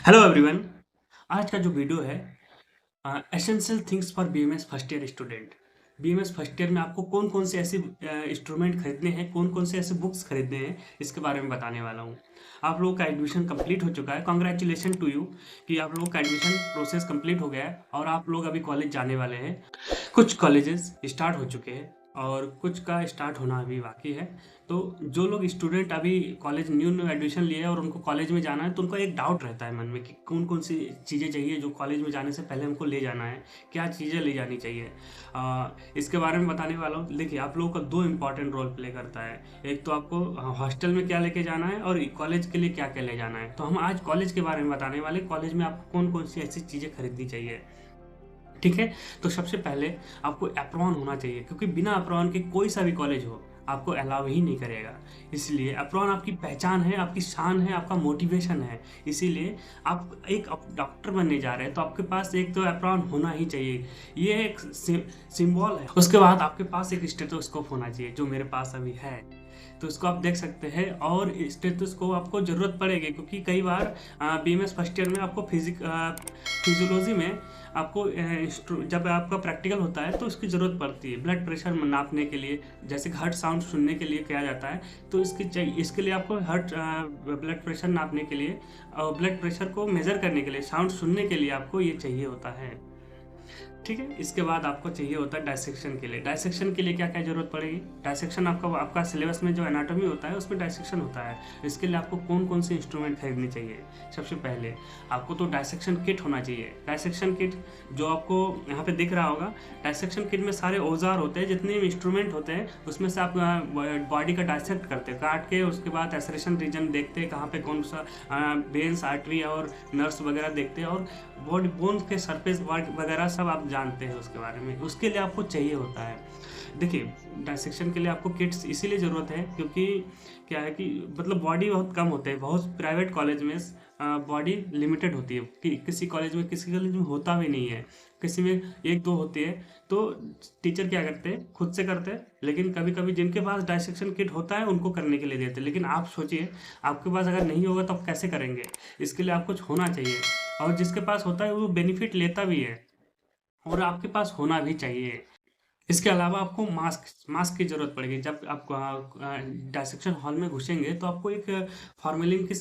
Hello everyone. आज का जो वीडियो है essential things for BMS first year student. BMS first year में आपको कौन कौन से ऐसे इंस्ट्रूमेंट खरीदने हैं, कौन कौन से ऐसे बुक्स खरीदने हैं, इसके बारे में बताने वाला हूँ। आप लोगों का एडमिशन कंप्लीट हो चुका है, कॉन्ग्रेचुलेशन टू यू कि आप लोगों का एडमिशन प्रोसेस कंप्लीट हो गया है और आप लोग अभी कॉलेज जाने वाले हैं। कुछ कॉलेजेस स्टार्ट हो चुके हैं और कुछ का स्टार्ट होना अभी बाकी है। तो जो लोग स्टूडेंट अभी कॉलेज न्यू न्यू एडमिशन लिए हैं और उनको कॉलेज में जाना है, तो उनको एक डाउट रहता है मन में कि कौन कौन सी चीज़ें चाहिए जो कॉलेज में जाने से पहले हमको ले जाना है, क्या चीज़ें ले जानी चाहिए। इसके बारे में बताने वाला हूँ। देखिए, आप लोगों का दो इंपॉर्टेंट रोल प्ले करता है। एक तो आपको हॉस्टल में क्या लेके जाना है और कॉलेज के लिए क्या क्या ले जाना है। तो हम आज कॉलेज के बारे में बताने वाले, कॉलेज में आपको कौन कौन सी ऐसी चीज़ें खरीदनी चाहिए। ठीक है। तो सबसे पहले आपको एप्रॉन होना चाहिए, क्योंकि बिना एप्रॉन के कोई सा भी कॉलेज हो आपको अलाउ ही नहीं करेगा। इसलिए एप्रॉन आपकी पहचान है, आपकी शान है, आपका मोटिवेशन है। इसीलिए आप एक डॉक्टर बनने जा रहे हैं तो आपके पास एक तो एप्रॉन होना ही चाहिए। ये एक सिंबल है। उसके बाद आपके पास एक स्टेथोस्कोप होना चाहिए, जो मेरे पास अभी है। तो इसको आप देख सकते हैं। और स्टेथोस्कोप आपको ज़रूरत पड़ेगी, क्योंकि कई बार बीएमएस फर्स्ट ईयर में आपको फिजियोलॉजी में आपको जब आपका प्रैक्टिकल होता है तो इसकी ज़रूरत पड़ती है ब्लड प्रेशर नापने के लिए। जैसे हार्ट साउंड सुनने के लिए किया जाता है, तो इसके लिए आपको हार्ट ब्लड प्रेशर नापने के लिए और ब्लड प्रेशर को मेज़र करने के लिए, साउंड सुनने के लिए आपको ये चाहिए होता है। ठीक है। इसके बाद आपको चाहिए होता है डायसेक्शन के लिए। डायसेक्शन के लिए क्या क्या जरूरत पड़ेगी। डायसेक्शन आपका सिलेबस में जो एनाटॉमी होता है उसमें डायसेक्शन होता है। इसके लिए आपको कौन कौन से इंस्ट्रूमेंट खरीदने चाहिए। सबसे पहले आपको तो डायसेक्शन किट होना चाहिए। डायसेक्शन किट जो आपको यहाँ पे दिख रहा होगा, डायसेक्शन किट में सारे औजार होते हैं, जितने भी इंस्ट्रूमेंट होते हैं उसमें से आप बॉडी का डायसेक्ट करते हैं, काट के उसके बाद एसरेशन रीजन देखते हैं, कहाँ पे कौन सा वेन्स, आर्टरी और नर्व्स वगैरह देखते हैं, और बॉडी बोन के सरफेस वगैरह सब आप जानते हैं उसके बारे में। उसके लिए आपको चाहिए होता है। देखिए, डायसेक्शन के लिए आपको किट्स इसीलिए ज़रूरत है क्योंकि क्या है कि मतलब बॉडी बहुत कम होते हैं। बहुत प्राइवेट कॉलेज में बॉडी लिमिटेड होती है कि किसी कॉलेज में होता भी नहीं है, किसी में एक दो होती है। तो टीचर क्या करते हैं, खुद से करते हैं, लेकिन कभी कभी जिनके पास डायसेक्शन किट होता है उनको करने के लिए देते हैं। लेकिन आप सोचिए, आपके पास अगर नहीं होगा तो आप कैसे करेंगे। इसके लिए आपको कुछ होना चाहिए, और जिसके पास होता है वो बेनिफिट लेता भी है, और आपके पास होना भी चाहिए। इसके अलावा आपको मास्क मास्क की ज़रूरत पड़ेगी। जब आप डायसेक्शन हॉल में घुसेंगे तो आपको एक फॉर्मेलिन की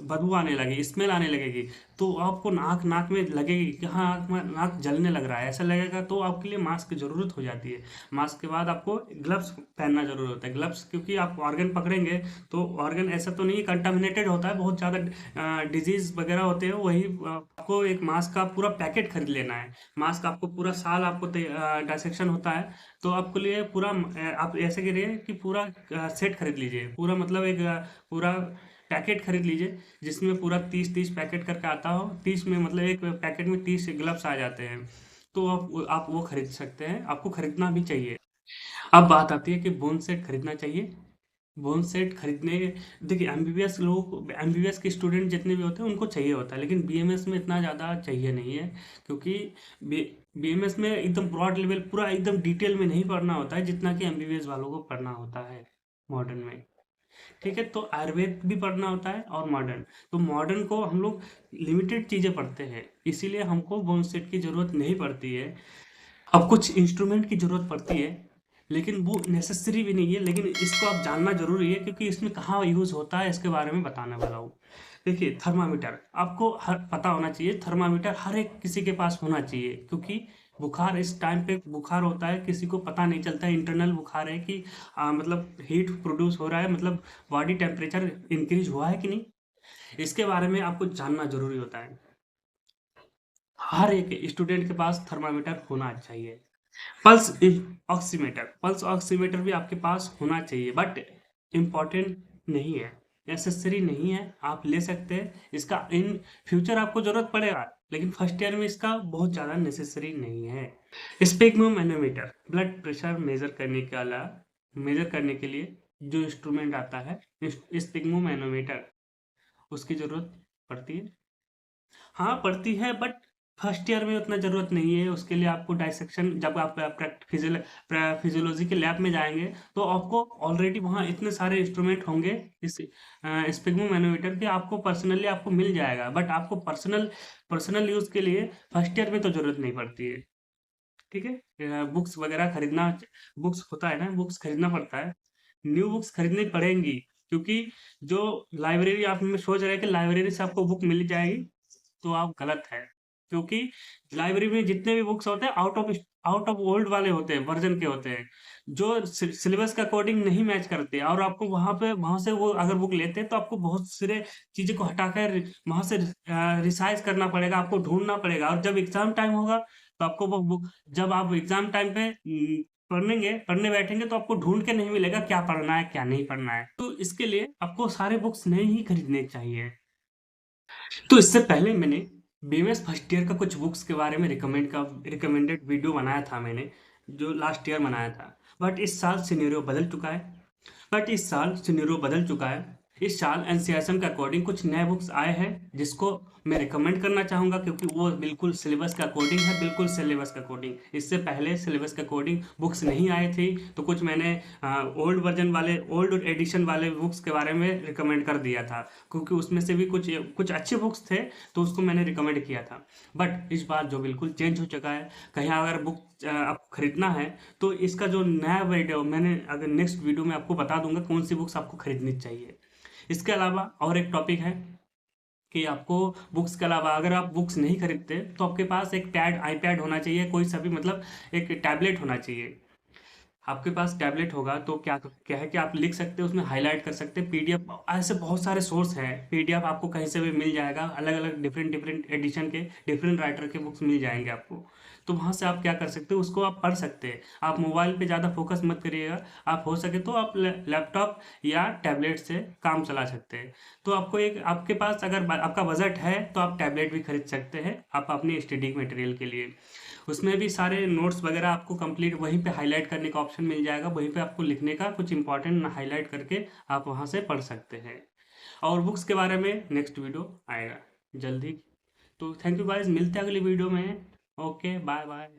बदबू आने लगेगी, स्मेल आने लगेगी। तो आपको नाक में लगेगी कि हाँ, नाक जलने लग रहा है, ऐसा लगेगा। तो आपके लिए मास्क की ज़रूरत हो जाती है। मास्क के बाद आपको ग्लव्स पहनना ज़रूर होता है। ग्लव्स, क्योंकि आप ऑर्गन पकड़ेंगे तो ऑर्गन ऐसा तो नहीं कंटामिनेटेड होता है, बहुत ज़्यादा डिजीज़ वगैरह होते हैं। वही आपको एक मास्क का पूरा पैकेट खरीद लेना है। मास्क आपको पूरा साल आपको डायसेक्शन होता है, तो आपके लिए पूरा आप ऐसे करिए कि पूरा सेट खरीद लीजिए। पूरा मतलब एक पूरा पैकेट खरीद लीजिए, जिसमें पूरा 30-30 पैकेट करके आता हो। 30 में मतलब एक पैकेट में 30 ग्लव्स आ जाते हैं। तो आप वो खरीद सकते हैं, आपको खरीदना भी चाहिए। अब बात आती है कि बोन सेट खरीदना चाहिए। बोन सेट खरीदने, देखिए, एमबीबीएस के स्टूडेंट जितने भी होते हैं उनको चाहिए होता है, लेकिन बीएमएस में इतना ज़्यादा चाहिए नहीं है। क्योंकि बीएमएस में एकदम ब्रॉड लेवल, पूरा एकदम डिटेल में नहीं पढ़ना होता है जितना कि एमबीबीएस वालों को पढ़ना होता है मॉडर्न में। ठीक है। तो आयुर्वेद भी पढ़ना होता है और मॉडर्न। तो मॉडर्न को हम लोग लिमिटेड चीज़ें पढ़ते हैं, इसीलिए हमको बोन सेट की ज़रूरत नहीं पड़ती है। अब कुछ इंस्ट्रूमेंट की ज़रूरत पड़ती है, लेकिन वो नेसेसरी भी नहीं है, लेकिन इसको आप जानना ज़रूरी है, क्योंकि इसमें कहाँ यूज़ होता है इसके बारे में बताने वाला हूँ। देखिए, थर्मामीटर आपको हर पता होना चाहिए। थर्मामीटर हर एक किसी के पास होना चाहिए, क्योंकि बुखार, इस टाइम पे बुखार होता है, किसी को पता नहीं चलता है इंटरनल बुखार है कि मतलब हीट प्रोड्यूस हो रहा है, मतलब बॉडी टेम्परेचर इंक्रीज हुआ है कि नहीं। इसके बारे में आपको जानना ज़रूरी होता है। हर एक स्टूडेंट के पास थर्मामीटर होना चाहिए। पल्स ऑक्सीमीटर, पल्स ऑक्सीमीटर भी आपके पास होना चाहिए, बट इम्पॉर्टेंट नहीं है, नेसेसरी नहीं है। आप ले सकते हैं इसका, इन फ्यूचर आपको ज़रूरत पड़ेगा, लेकिन फर्स्ट ईयर में इसका बहुत ज़्यादा नेसेसरी नहीं है। स्पेगमो मैनोमीटर, ब्लड प्रेशर मेजर करने के लिए जो इंस्ट्रूमेंट आता है, स्पेगमो मैनोमीटर, उसकी ज़रूरत पड़ती है। हाँ, पड़ती है, बट फर्स्ट ईयर में उतना ज़रूरत नहीं है, उसके लिए आपको डाइसेक्शन जब आप फिजियोलॉजी के लैब में जाएंगे तो आपको ऑलरेडी वहाँ इतने सारे इंस्ट्रूमेंट होंगे इस स्पिग्मोमैनोमीटर के, आपको पर्सनली आपको मिल जाएगा। बट आपको पर्सनल यूज़ के लिए फर्स्ट ईयर में तो ज़रूरत नहीं पड़ती है। ठीक है, बुक्स वगैरह खरीदना, बुक्स होता है ना, बुक्स खरीदना पड़ता है, न्यू बुक्स खरीदनी पड़ेंगी, क्योंकि जो लाइब्रेरी आप में सोच रहे हैं कि लाइब्रेरी से आपको बुक मिल जाएगी, तो आप गलत है। क्योंकि लाइब्रेरी में जितने भी बुक्स होते हैं आउट ऑफ ओल्ड वाले होते हैं, वर्जन के होते हैं, जो सिलेबस के अकॉर्डिंग नहीं मैच करते, और आपको वहां से वो अगर बुक लेते हैं तो आपको बहुत सारे चीजें को हटाकर वहां से रिसाइज करना पड़ेगा, आपको ढूंढना पड़ेगा। और जब एग्जाम टाइम होगा तो आपको वो बुक, जब आप एग्जाम टाइम पे पढ़ने बैठेंगे तो आपको ढूंढ के नहीं मिलेगा क्या पढ़ना है क्या नहीं पढ़ना है। तो इसके लिए आपको सारे बुक्स नए ही खरीदने चाहिए। तो इससे पहले मैंने बीएमएस फर्स्ट ईयर का कुछ बुक्स के बारे में रिकमेंडेड वीडियो बनाया था मैंने, जो लास्ट ईयर बनाया था। बट इस साल सिनेरियो बदल चुका है। इस साल एनसीईआरटी के अकॉर्डिंग कुछ नए बुक्स आए हैं, जिसको मैं रिकमेंड करना चाहूँगा, क्योंकि वो बिल्कुल सिलेबस के अकॉर्डिंग है, बिल्कुल सिलेबस के अकॉर्डिंग। इससे पहले सिलेबस के अकॉर्डिंग बुक्स नहीं आई थी, तो कुछ मैंने ओल्ड एडिशन वाले बुक्स के बारे में रिकमेंड कर दिया था, क्योंकि उसमें से भी कुछ अच्छे बुक्स थे, तो उसको मैंने रिकमेंड किया था। बट इस बार जो बिल्कुल चेंज हो चुका है, कहीं अगर बुक आपको खरीदना है तो इसका जो नया वीडियो मैंने अगर नेक्स्ट वीडियो में आपको बता दूंगा कौन सी बुक्स आपको खरीदनी चाहिए। इसके अलावा और एक टॉपिक है कि आपको बुक्स के अलावा अगर आप बुक्स नहीं खरीदते तो आपके पास एक आईपैड होना चाहिए, कोई सा भी, मतलब एक टैबलेट होना चाहिए। आपके पास टैबलेट होगा तो क्या क्या है कि आप लिख सकते हैं, उसमें हाईलाइट कर सकते हैं, पीडीएफ, ऐसे बहुत सारे सोर्स हैं, पीडीएफ आपको कहीं से भी मिल जाएगा, अलग अलग डिफरेंट डिफरेंट एडिशन के डिफरेंट राइटर के बुक्स मिल जाएंगे आपको। तो वहाँ से आप क्या कर सकते हो, उसको आप पढ़ सकते हैं। आप मोबाइल पे ज़्यादा फोकस मत करिएगा, आप हो सके तो आप लैपटॉप या टैबलेट से काम चला सकते हैं। तो आपके पास अगर आपका बजट है तो आप टैबलेट भी खरीद सकते हैं आप अपनी स्टडी मटेरियल के लिए। उसमें भी सारे नोट्स वगैरह आपको कंप्लीट वहीं पे हाईलाइट करने का ऑप्शन मिल जाएगा, वहीं पे आपको लिखने का कुछ इंपॉर्टेंट हाईलाइट करके आप वहाँ से पढ़ सकते हैं। और बुक्स के बारे में नेक्स्ट वीडियो आएगा जल्दी। तो थैंक यू गाइस, मिलते हैं अगली वीडियो में। Okay, bye bye.